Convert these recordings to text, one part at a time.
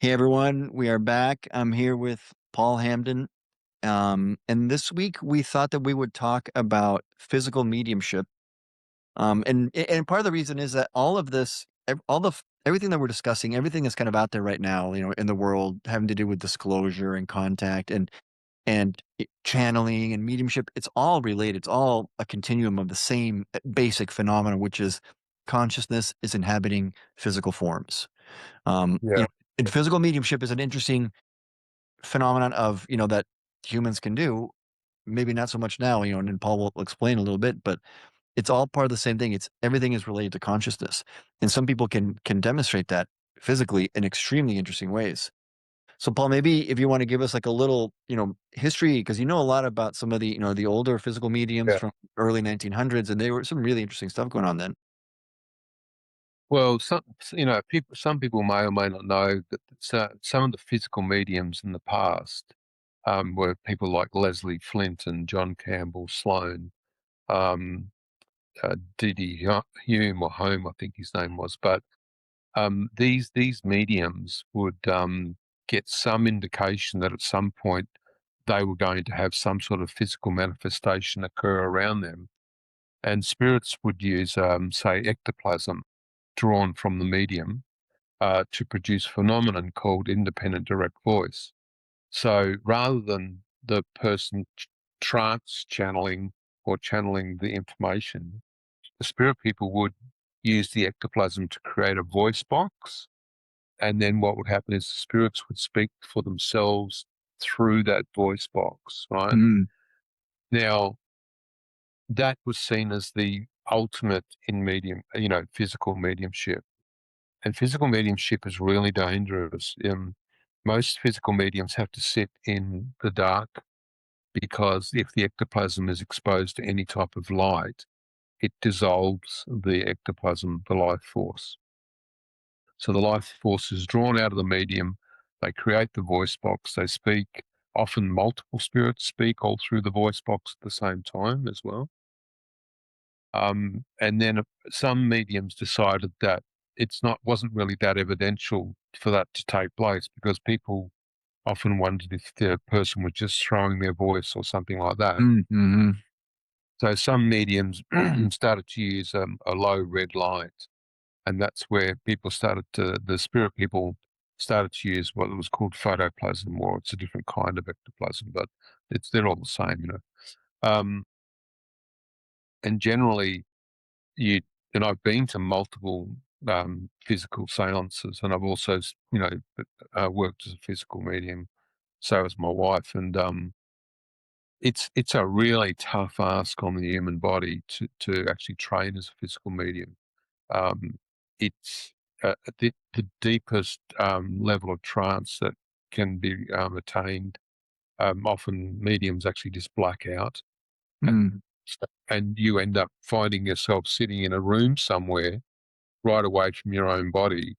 Hey everyone, we are back. I'm here with Paul Hamden. And this week we thought that we would talk about physical mediumship. And part of the reason is that all of this, everything that we're discussing, everything is kind of out there right now, in the world having to do with disclosure and contact and channeling and mediumship. It's all related. It's all a continuum of the same basic phenomenon, which is consciousness is inhabiting physical forms. Yeah. And physical mediumship is an interesting phenomenon of, that humans can do. Maybe not so much now, and Paul will explain a little bit, but it's all part of the same thing. It's everything is related to consciousness. And some people can demonstrate that physically in extremely interesting ways. So Paul, maybe if you want to give us like a little, history, because you know a lot about some of the, the older physical mediums Yeah. from early 1900s, and they were some really interesting stuff going on then. Well, some people may or may not know that some of the physical mediums in the past were people like Leslie Flint and John Campbell Sloan, um, Hume or Home, I think his name was. But these mediums would get some indication that at some point they were going to have some sort of physical manifestation occur around them, and spirits would use, say, ectoplasm drawn from the medium to produce a phenomenon called independent direct voice. So rather than the person trance channeling or channeling the information, the spirit people would use the ectoplasm to create a voice box. And then what would happen is the spirits would speak for themselves through that voice box, right? Mm, Now, that was seen as the ultimate in physical mediumship. And physical mediumship is really dangerous. Most physical mediums have to sit in the dark because if the ectoplasm is exposed to any type of light, it dissolves the ectoplasm, the life force. So the life force is drawn out of the medium. They create the voice box. They speak. Often multiple spirits speak all through the voice box at the same time as well. And then some mediums decided that wasn't really that evidential for that to take place because people often wondered if the person was just throwing their voice or something like that. mm, So some mediums started to use a low red light, and that's where the spirit people started to use what was called photoplasm, or it's a different kind of ectoplasm, but they're all the same. Um, and generally, you and I've been to multiple physical seances, and I've also, worked as a physical medium. So has my wife, and it's a really tough ask on the human body to actually train as a physical medium. Um, it's the deepest level of trance that can be attained. Often mediums actually just black out, and mm, and you end up finding yourself sitting in a room somewhere right away from your own body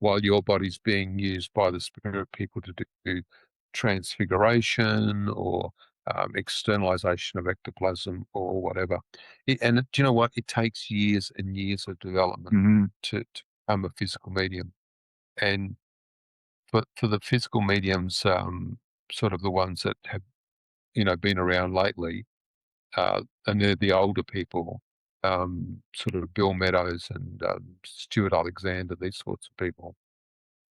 while your body's being used by the spirit people to do transfiguration or externalization of ectoplasm or whatever. Do you know what? It takes years and years of development mm, to become a physical medium. And for the physical mediums, sort of the ones that have, been around lately, and they're the older people, sort of Bill Meadows and Stuart Alexander, these sorts of people.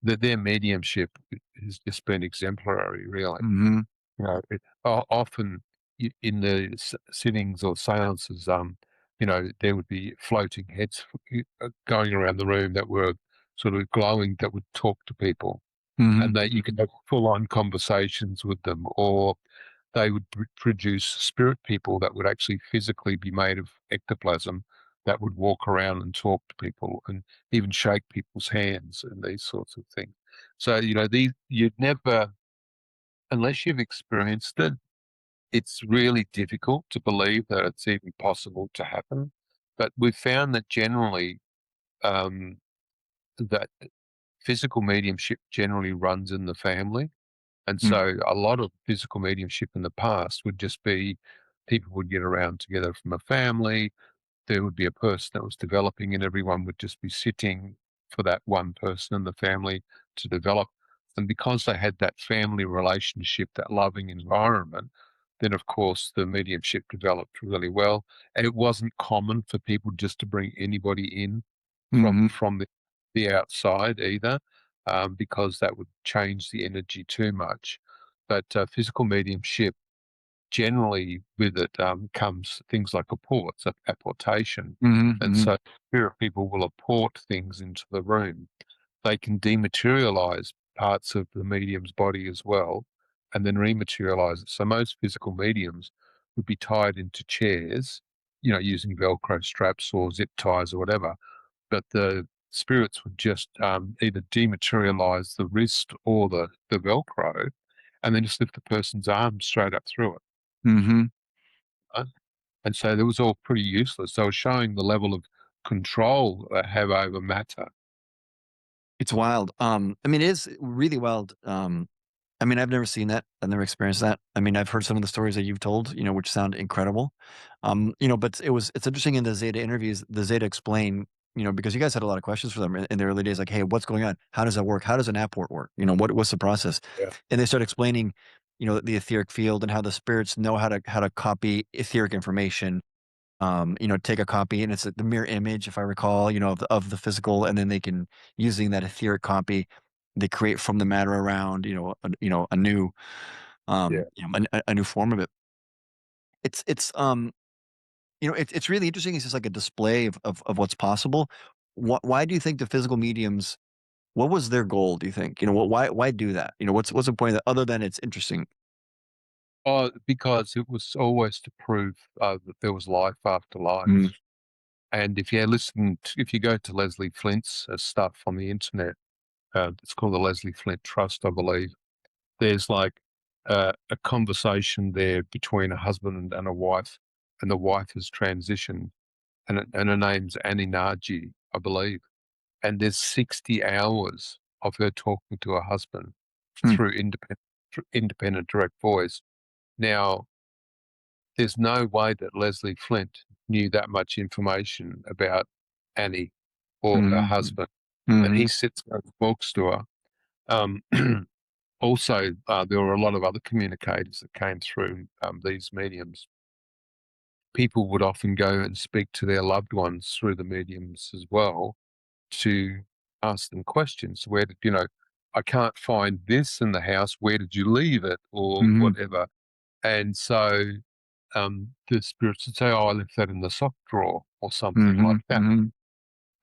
Their mediumship has just been exemplary, really. mm, Often in the sittings or seances, there would be floating heads going around the room that were sort of glowing that would talk to people, and mm, that you could have full-on conversations with them, or they would produce spirit people that would actually physically be made of ectoplasm that would walk around and talk to people and even shake people's hands and these sorts of things. So, you'd never, unless you've experienced it, it's really difficult to believe that it's even possible to happen. But we've found that generally, um, that physical mediumship generally runs in the family. And mm, so a lot of physical mediumship in the past would just be people would get around together from a family. There would be a person that was developing, and everyone would just be sitting for that one person in the family to develop. And because they had that family relationship, that loving environment, then of course the mediumship developed really well. And it wasn't common for people just to bring anybody in Hmm. from the outside either, because that would change the energy too much. But physical mediumship, generally with it comes things like apports, apportation. Hmm. And Hmm. so spirit people will apport things into the room. They can dematerialize parts of the medium's body as well and then rematerialize it. So most physical mediums would be tied into chairs, using Velcro straps or zip ties or whatever. But the spirits would just either dematerialize the wrist or the Velcro and then just lift the person's arm straight up through it. Hmm. uh, And so that was all pretty useless. So showing the level of control they have over matter. It's wild. I mean, it is really wild. I mean, I've never seen that. I've never experienced that. I mean, I've heard some of the stories that you've told, which sound incredible. But it's interesting in the Zeta interviews, the Zeta explain, because you guys had a lot of questions for them in the early days, like, hey, what's going on? How does that work? How does an app work? What's the process? Yeah. And they start explaining, the etheric field and how the spirits know how to copy etheric information. Take a copy and it's the mirror image, if I recall, of the physical, and then they can, using that etheric copy, they create from the matter around, a new, Yeah. a new form of it. It's really interesting. It's just like a display of what's possible. Why do you think the physical mediums? What was their goal? Do you think? Why do that? What's the point of that other than it's interesting? Oh, because it was always to prove that there was life after Mm, life. And if you go to Leslie Flint's stuff on the internet, it's called the Leslie Flint Trust, I believe. There's like a conversation there between a husband and a wife, and the wife has transitioned, and her name's Annie Nargi, I believe. And there's 60 hours of her talking to her husband mm, through independent direct voice. Now, there's no way that Leslie Flint knew that much information about Annie or her mm, husband, and mm, he sits there and talks to her. Um, Also, there were a lot of other communicators that came through these mediums. People would often go and speak to their loved ones through the mediums as well to ask them questions. I can't find this in the house. Where did you leave it, or mm, whatever? And so the spirits would say, "Oh, I left that in the sock drawer," or something like mm, that. mm,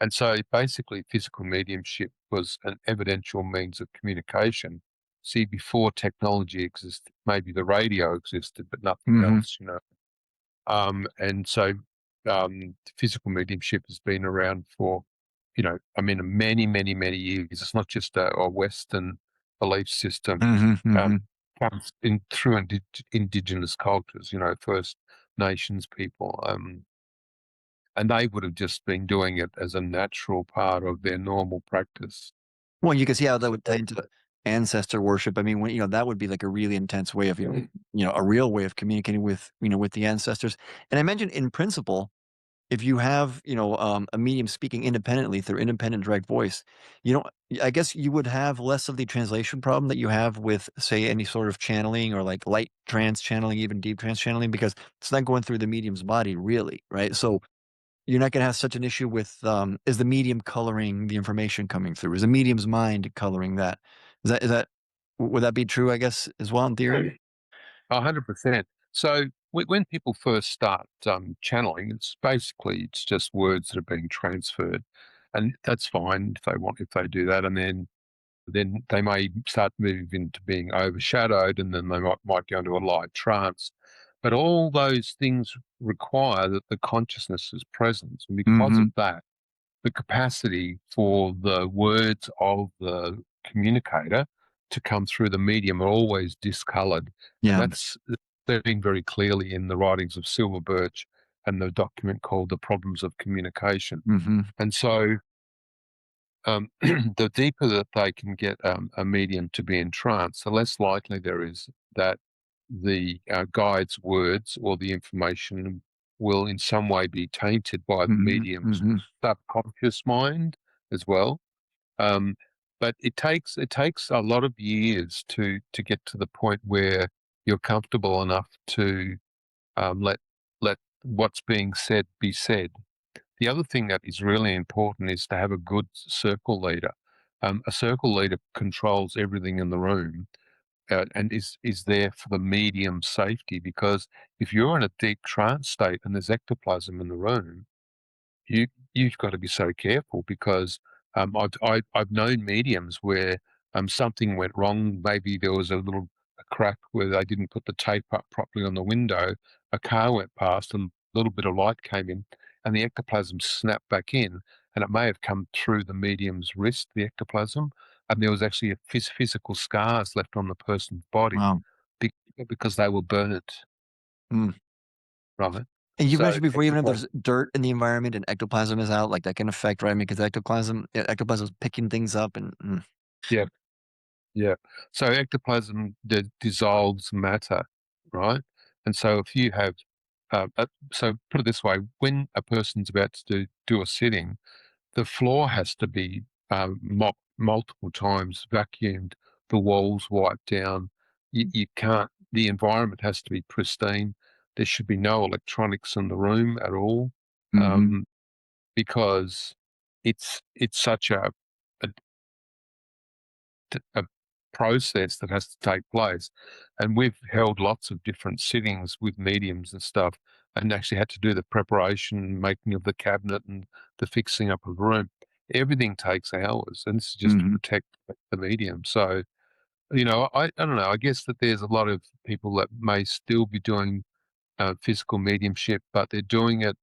And so basically, physical mediumship was an evidential means of communication. See, before technology existed, maybe the radio existed, but nothing mm, else. And so physical mediumship has been around for, I mean, many, many, many years. It's not just a Western belief system. mm, Um, mm. comes in through indigenous cultures, First Nations people. And they would have just been doing it as a natural part of their normal practice. Well, you can see how that So, would tie into the ancestor worship. I mean, that would be like a really intense way of, a real way of communicating with the ancestors. And I mentioned in principle, if you have, a medium speaking independently through independent direct voice, you know, I guess you would have less of the translation problem that you have with, say, any sort of channeling or like light trance channeling, even deep trance channeling, because it's not going through the medium's body really, right? So you're not going to have such an issue with is the medium coloring the information coming through? Is the medium's mind coloring that? Is that would that be true? I guess as well in theory. 100%. So when people first start channeling, it's just words that are being transferred, and that's fine if they do that, and then they may start moving into being overshadowed, and then they might go into a light trance. But all those things require that the consciousness is present, and because Mm-hmm. of that, the capacity for the words of the communicator to come through the medium are always discolored. And Yeah. that's seen very clearly in the writings of Silver Birch and the document called The Problems of Communication. Mm-hmm. And so the deeper that they can get a medium to be in trance, the less likely there is that the guide's words or the information will in some way be tainted by the Mm-hmm. medium's Mm-hmm. subconscious mind as well. Um, but it takes a lot of years to get to the point where you're comfortable enough to let what's being said be said. The other thing that is really important is to have a good circle leader. A circle leader controls everything in the room, and is there for the medium safety, because if you're in a deep trance state and there's ectoplasm in the room, you you've got to be so careful, because I've known mediums where something went wrong. Maybe there was a crack where they didn't put the tape up properly on the window. A car went past, a little bit of light came in, and the ectoplasm snapped back in, and it may have come through the medium's wrist, the ectoplasm, and there was actually a physical scars left on the person's body Wow. be- because they were burnt, Mm. right? And you So mentioned before, even if ectoplasm. there's dirt in the environment and ectoplasm is out, like that can affect, right? I mean, because ectoplasm is picking things up and Yeah. Yeah. So ectoplasm dissolves matter, right? And so if you have, so put it this way: when a person's about to do a sitting, the floor has to be mopped multiple times, vacuumed, the walls wiped down. You can't. The environment has to be pristine. There should be no electronics in the room at all, hmm um, because it's such a a process that has to take place. And we've held lots of different sittings with mediums and stuff, and actually had to do the preparation, making of the cabinet and the fixing up of the room. Everything takes hours, and this is just to hmm protect the medium. So, I don't know. I guess that there's a lot of people that may still be doing physical mediumship, but they're doing it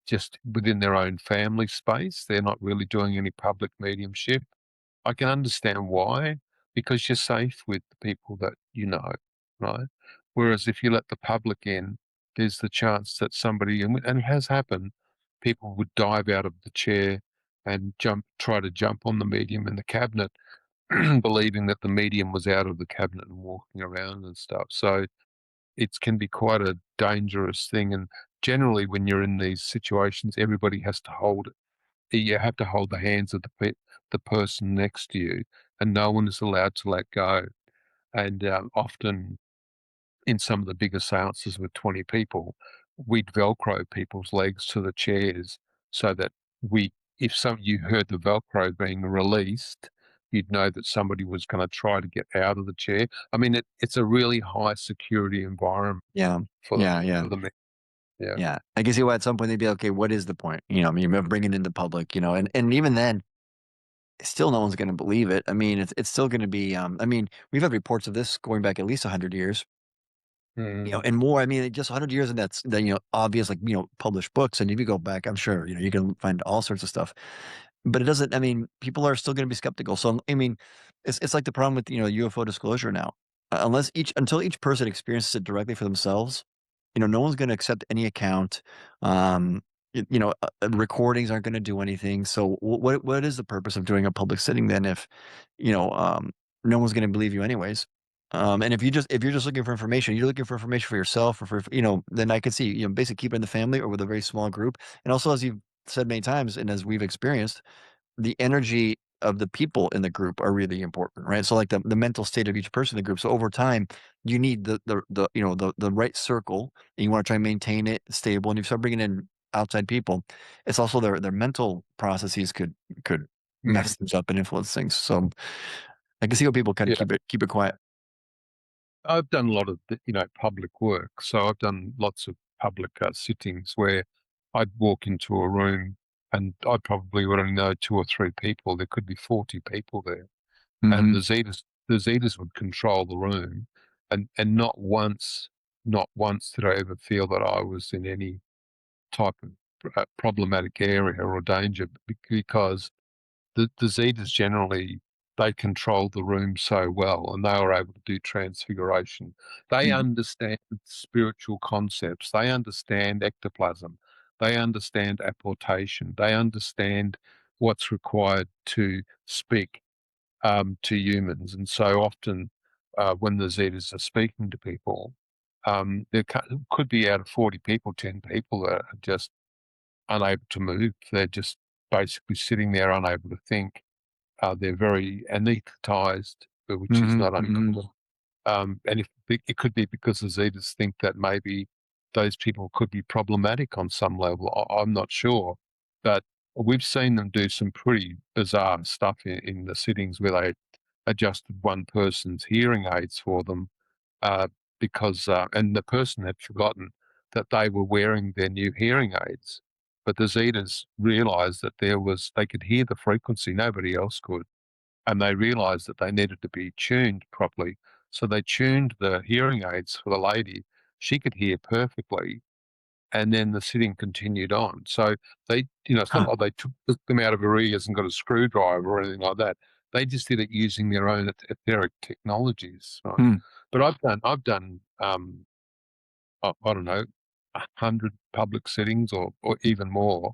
just within their own family space. They're not really doing any public mediumship. I can understand why, because you're safe with the people that you know, right? Whereas if you let the public in, there's the chance that somebody, and it has happened, people would dive out of the chair and try to jump on the medium in the cabinet, believing that the medium was out of the cabinet and walking around and stuff. So it can be quite a dangerous thing. And generally, when you're in these situations, everybody has to hold you have to hold the hands of the person next to you, and no one is allowed to let go. And often, in some of the bigger seances with 20 people, we'd Velcro people's legs to the chairs so that if you heard the Velcro being released, you'd know that somebody was going to try to get out of the chair. I mean, it's a really high security environment yeah, for the yeah, yeah, for the men. Yeah. yeah. I guess at some point they'd be like, okay, what is the point? I mean, you're bringing it into public, and even then, still no one's going to believe it. I mean, it's still going to be. I mean, we've had reports of this going back at least 100 years. Mm, And more. I mean, just 100 years, and that's then obvious, like published books. And if you go back, I'm sure you can find all sorts of stuff. But it doesn't. I mean, people are still going to be skeptical. So I mean, it's like the problem with UFO disclosure now. Until each person experiences it directly for themselves, no one's going to accept any account. Um, recordings aren't going to do anything. So what is the purpose of doing a public sitting then if you know no one's going to believe you anyways? And if you're just looking for information, you're looking for information for yourself or for then I could see basically keep it in the family or with a very small group. And also, as you've said many times, and as we've experienced, the energy of the people in the group are really important, right? So like the mental state of each person in the group. So over time, you need the right circle, and you want to try and maintain it stable. And if you start bringing in outside people, it's also their mental processes could mm, mess things up and influence things. So I can see how people kind of yeah. keep it quiet. I've done a lot of public work, so I've done lots of public sittings where I'd walk into a room and I probably would only know two or three people. There could be 40 people there, and hmm the Zetas would control the room, and not once did I ever feel that I was in any type of problematic area or danger, because the Zetas generally, they control the room so well, and they were able to do transfiguration. They understand spiritual concepts. They understand ectoplasm. They understand apportation. They understand what's required to speak to humans. And so often, when the Zetas are speaking to people, there could be out of 40 people, 10 people that are just unable to move. They're just basically sitting there unable to think, They're very anesthetized, which is Hmm. not Hmm. uncommon. And if it could be because the Zetas think that maybe those people could be problematic on some level. I'm not sure, but we've seen them do some pretty bizarre stuff in the sittings where they adjusted one person's hearing aids for them uh, because, and the person had forgotten that they were wearing their new hearing aids. But the Zetas realized that they could hear the frequency, nobody else could, and they realized that they needed to be tuned properly. So they tuned the hearing aids for the lady. She could hear perfectly, and then the sitting continued on. So they, it's not Huh. like they took them out of her ears and got a screwdriver or anything like that. They just did it using their own etheric technologies, right? Hmm. But I've done, I don't know, 100 public settings or even more,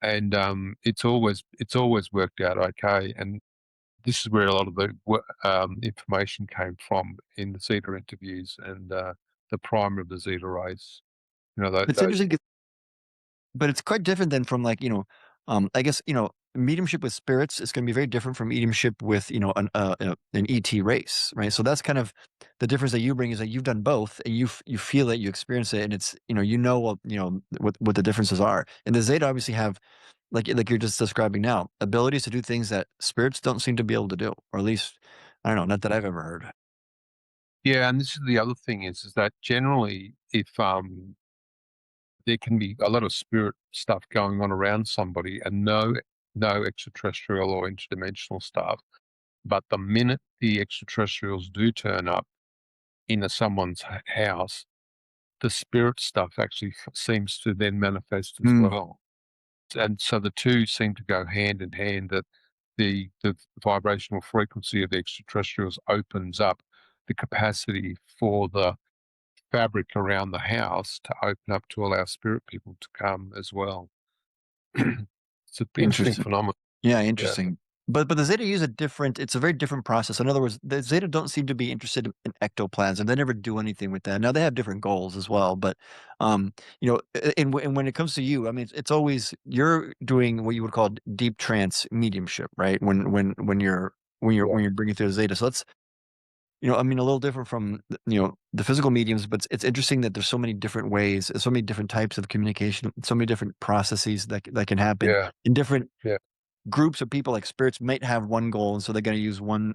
and it's always worked out okay. And this is where a lot of the information came from in the Zeta interviews and the primer of the Zeta race. It's Those. interesting. But it's quite different than from like, I guess, mediumship with spirits is going to be very different from mediumship with, an ET race, right? So that's kind of the difference that you bring is that you've done both and you feel it, you experience it, and it's, what the differences are. And the Zeta obviously have, like you're just describing now, abilities to do things that spirits don't seem to be able to do, or at least, I don't know, not that I've ever heard. Yeah, and this is the other thing is that generally if there can be a lot of spirit stuff going on around somebody and no extraterrestrial or interdimensional stuff, but the minute the extraterrestrials do turn up in someone's house, the spirit stuff actually seems to then manifest as Hmm. well. And so the two seem to go hand in hand, that the vibrational frequency of the extraterrestrials opens up the capacity for the fabric around the house to open up to allow spirit people to come as well. It's an interesting Interesting. phenomenon. Yeah, Yeah. interesting. But the Zeta use a different, it's a very different process. In other words, the Zeta don't seem to be interested in ectoplasm. They never do anything with that. Now they have different goals as well, but and when it comes to you, I mean, it's always you're doing what you would call deep trance mediumship, right? Yeah. When you're bringing through the Zeta. So that's I mean, a little different from the physical mediums, but it's interesting that there's so many different ways, so many different types of communication, so many different processes that can happen Yeah. in different Yeah. groups of people. Like spirits might have one goal, and so they're going to use one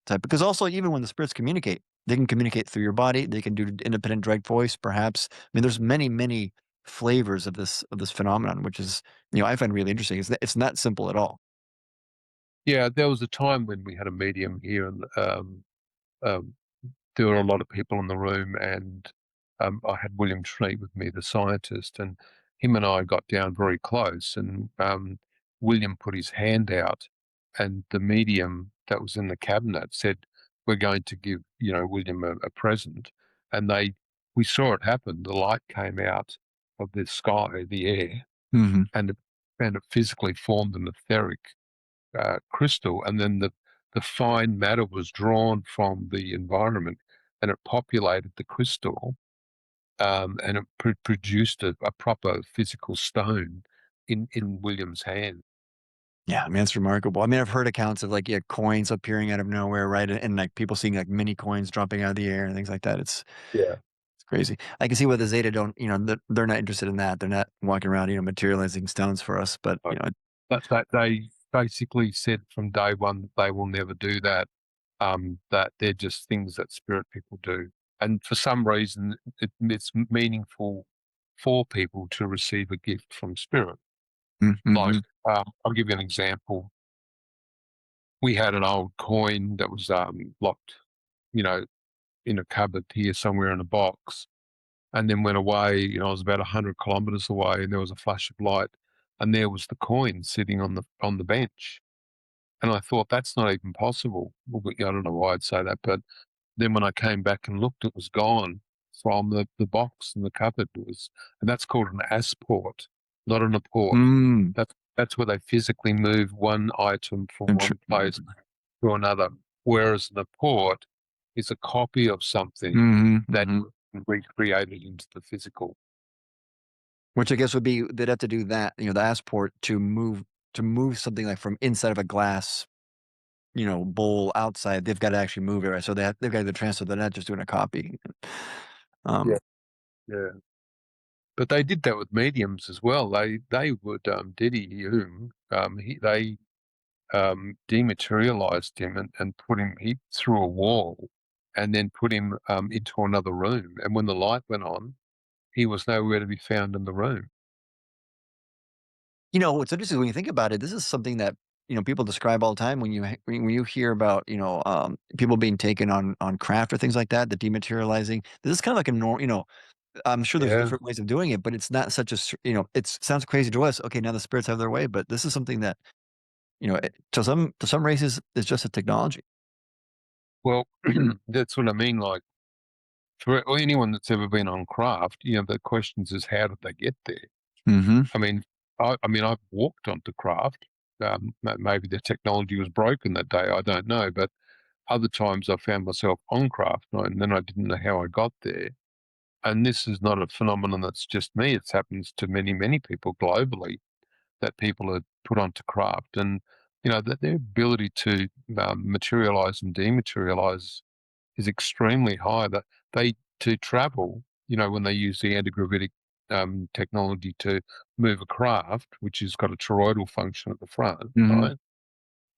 type. Because also, even when the spirits communicate, they can communicate through your body. They can do independent direct voice, perhaps. I mean, there's many flavors of this phenomenon, which is I find really interesting. It's not simple at all. Yeah. There was a time when we had a medium here, and um, there were a lot of people in the room, and I had William Treat with me, the scientist, and him and I got down very close. And William put his hand out, and the medium that was in the cabinet said, "We're going to give William a present." And we saw it happen. The light came out of the sky, the air, Hmm. and it physically formed an etheric crystal, and then the fine matter was drawn from the environment, and it populated the crystal, and it produced a proper physical stone in William's hand. Yeah, I mean, it's remarkable. I mean, I've heard accounts of like coins appearing out of nowhere, right? And like people seeing like mini coins dropping out of the air and things like that. Yeah, It's crazy. I can see why the Zeta don't, they're not interested in that. They're not walking around, materializing stones for us. But, right. That they basically said from day one that they will never do that. That they're just things that spirit people do, and for some reason it's meaningful for people to receive a gift from spirit. Like, mm-hmm. I'll give you an example. We had an old coin that was locked, you know, in a cupboard here somewhere in a box, and then went away. I was about 100 kilometers away, and there was a flash of light, and there was the coin sitting on the bench. And I thought that's not even possible. Well, I don't know why I'd say that, but then when I came back and looked, it was gone from the box in the cupboard. And that's called an asport, not an apport. Mm, That's where they physically move one item from intr- one place to another. Whereas an apport is a copy of something hmm. that Hmm. recreated into the physical. Which I guess would be they'd have to do that, the Assport to move something like from inside of a glass. bowl outside, they've got to actually move it, right? So they've got to transfer. They're not just doing a copy. Yeah, Um, yeah. But they did that with mediums as well. They would Diddy Hume, they dematerialized him and put him he through a wall, and then put him into another room. And when the light went on, he was nowhere to be found in the room. what's interesting when you think about it, this is something that people describe all the time when you hear about people being taken on craft or things like that, the dematerializing. This is kind of like a norm. I'm sure there's Yeah. different ways of doing it, but it's not such a it sounds crazy to us. Okay, now the spirits have their way, but this is something that to some races is just a technology. Well, that's what I mean. Like for anyone that's ever been on craft, the questions is how did they get there? Hmm. I mean, I've walked onto craft. Maybe the technology was broken that day. I don't know, but other times I found myself on craft, and then I didn't know how I got there. And this is not a phenomenon that's just me. It happens to many, many people globally that people are put onto craft, and that their ability to materialize and dematerialize is extremely high. That they to travel, when they use the antigravitic technology to move a craft, which has got a toroidal function at the front, Hmm. right?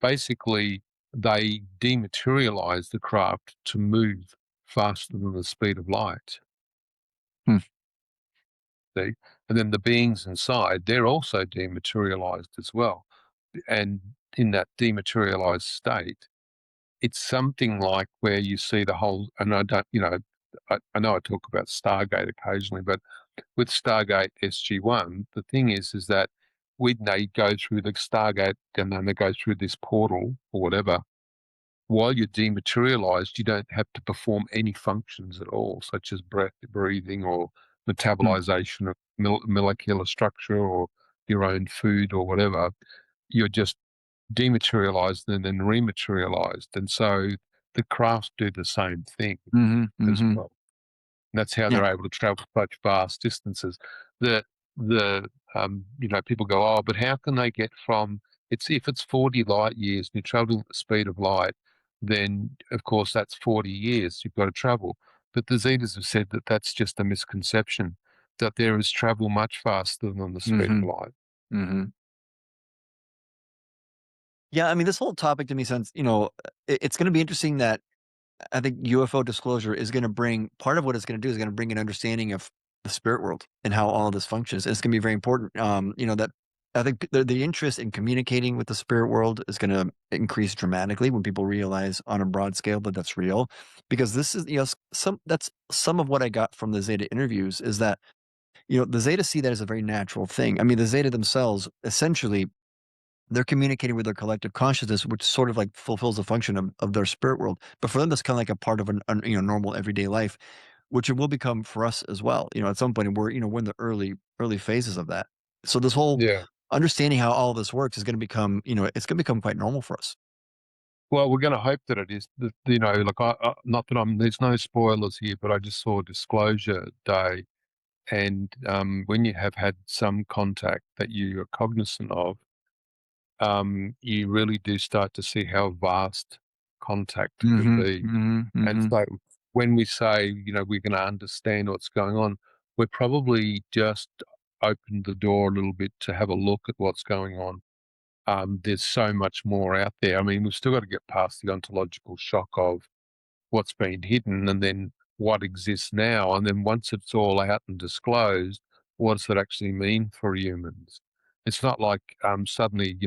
Basically, they dematerialize the craft to move faster than the speed of light. Hmm. See? And then the beings inside, they're also dematerialized as well. And in that dematerialized state, it's something like where you see the whole, and I don't, I know I talk about Stargate occasionally, but with Stargate SG-1, the thing is that when they go through the Stargate and then they go through this portal or whatever, while you're dematerialized, you don't have to perform any functions at all, such as breathing or Hmm. metabolization of molecular structure or your own food or whatever. You're just dematerialized and then rematerialized. And so the crafts do the same thing Hmm. as Hmm. well. And that's how Yeah. they're able to travel such vast distances. The people go, oh, but how can they get from it's if it's 40 light years and you're traveling at the speed of light, then of course that's 40 years you've got to travel. But the Zetas have said that that's just a misconception, that there is travel much faster than the speed of Hmm. light. Hmm. Yeah, I mean, this whole topic to me sounds, it's going to be interesting that I think UFO disclosure is going to bring part of what it's going to do is going to bring an understanding of the spirit world and how all of this functions. And it's going to be very important. That I think the interest in communicating with the spirit world is going to increase dramatically when people realize on a broad scale that that's real. Because this is, that's some of what I got from the Zeta interviews is that, the Zeta see that as a very natural thing. I mean, the Zeta themselves essentially they're communicating with their collective consciousness, which sort of like fulfills the function of their spirit world. But for them, that's kind of like a part of an normal everyday life, which it will become for us as well. At some point, we're in the early phases of that. So this whole Yeah. understanding how all this works is going to become, it's going to become quite normal for us. Well, we're going to hope that it is. Like not that there's no spoilers here, but I just saw Disclosure Day, and when you have had some contact that you are cognizant of, you really do start to see how vast contact can Hmm. be. Hmm. And Hmm. so when we say, we're going to understand what's going on, we're probably just opened the door a little bit to have a look at what's going on. There's so much more out there. I mean, we've still got to get past the ontological shock of what's been hidden and then what exists now. And then once it's all out and disclosed, what does that actually mean for humans? It's not like suddenly,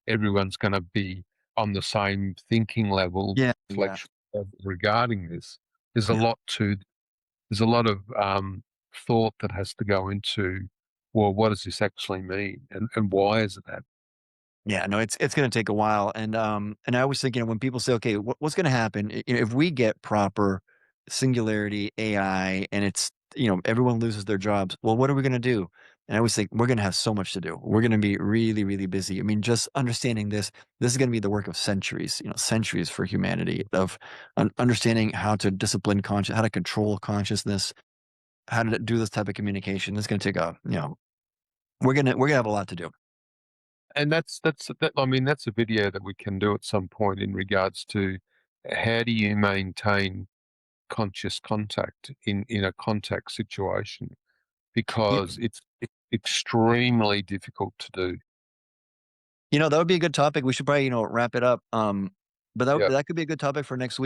everyone's going to be on the same thinking level, Yeah, yeah, reflection level regarding this. There's a yeah. lot to, there's a lot of thought that has to go into, well, what does this actually mean? And why is it that? Yeah, no, it's going to take a while, and I always think, when people say, okay, what's going to happen if we get proper singularity AI and it's everyone loses their jobs? Well, what are we going to do? And I always think we're going to have so much to do. We're going to be really, really busy. I mean, just understanding this is going to be the work of centuries, centuries for humanity of understanding how to discipline conscious, how to control consciousness, how to do this type of communication. It's going to take we're gonna have a lot to do. and that. I mean, that's a video that we can do at some point in regards to how do you maintain conscious contact in a contact situation, You, because it's extremely difficult to do. that would be a good topic. We should probably, wrap it up. But that Yeah. that could be a good topic for next week.